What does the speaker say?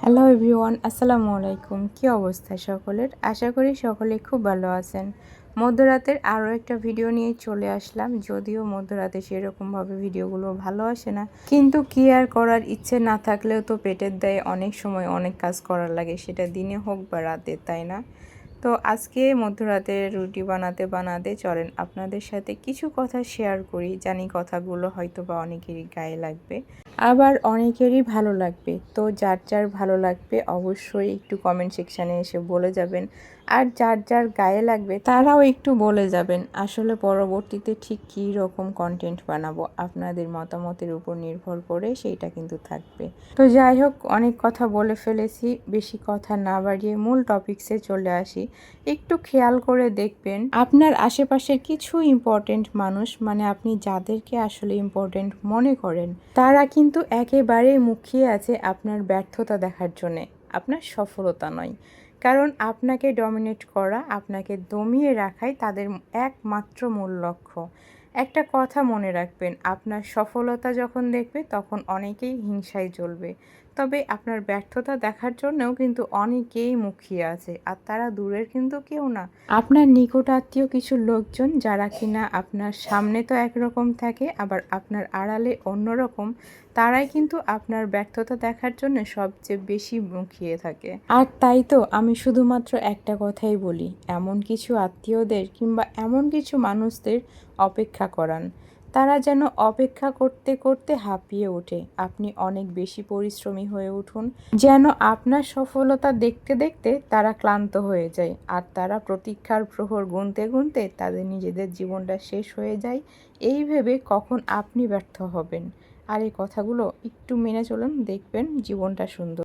Hello everyone, আসসালামু আলাইকুম। কী অবস্থা সকলের? আশা করি সকলে খুব ভালো আছেন। মধ্যরাতের আরও একটা ভিডিও নিয়ে চলে আসলাম। যদিও মধ্যরাতে সেরকমভাবে ভিডিওগুলো ভালো আসে না, কিন্তু কি আর করার, ইচ্ছে না থাকলেও তো পেটের দায়ে অনেক সময় অনেক কাজ করার লাগে, সেটা দিনে হোক বা রাতে, তাই না? তো আজকে মধ্যরাতে রুটি বানাতে বানাতে চলেন আপনাদের সাথে কিছু কথা শেয়ার করি। জানি কথাগুলো হয়তো বা অনেকেরই গায়ে লাগবে, আবার অনেকেরই ভালো লাগবে। তো যার যার ভালো লাগবে অবশ্যই একটু কমেন্ট সেকশানে এসে বলে যাবেন, আর যার যার গায়ে লাগবে তারাও একটু বলে যাবেন। আসলে পরবর্তীতে ঠিক কী রকম কন্টেন্ট বানাবো আপনাদের মতামতের উপর নির্ভর করে সেইটা কিন্তু থাকবে। তো যাই হোক, অনেক কথা বলে ফেলেছি, বেশি কথা না বাড়িয়ে মূল টপিকসে চলে আসি। একটু খেয়াল করে দেখবেন আপনার আশেপাশের কিছু ইম্পর্টেন্ট মানুষ, মানে আপনি যাদেরকে আসলে ইম্পর্টেন্ট মনে করেন, তারা কিন্তু একেবারেই মুখিয়ে আছে আপনার ব্যর্থতা দেখার জন্যে, আপনার সফলতা নয়। কারণ আপনাকে ডমিনেট করা, আপনাকে দমিয়ে রাখাই তাদের একমাত্র মূল লক্ষ্য। একটা কথা মনে রাখবেন, আপনার সফলতা যখন দেখবে তখন অনেকেই হিংসায় জ্বলবে, তবে আপনার ব্যর্থতা দেখার জন্যও কিন্তু অনেকেই মুখিয়ে আছে, আর তারা দূরের কিন্তু কেউ না, আপনার নিকট আত্মীয় কিছু লোকজন, যারা কিনা আপনার সামনে তো একরকম থাকে, আবার আপনার আড়ালে অন্যরকম। তারাই কিন্তু আপনার ব্যর্থতা দেখার জন্য সবচেয়ে বেশি মুখিয়ে থাকে। আর তাই তো আমি শুধুমাত্র একটা কথাই বলি, এমন কিছু আত্মীয়দের কিংবা এমন কিছু মানুষদের অপেক্ষা করান, তারা যেন অপেক্ষা করতে করতে হাঁপিয়ে ওঠে। আপনি অনেক বেশি পরিশ্রমী হয়ে উঠুন, যেন আপনার সফলতা দেখতে দেখতে তারা ক্লান্ত হয়ে যায়, আর তারা প্রতীক্ষার প্রহর গুনতে গুনতে তাদের নিজেদের জীবনটা শেষ হয়ে যায় এই ভেবে কখন আপনি ব্যর্থ হবেন। আর এই কথাগুলো একটু মেনে চলুন, দেখবেন জীবনটা সুন্দর।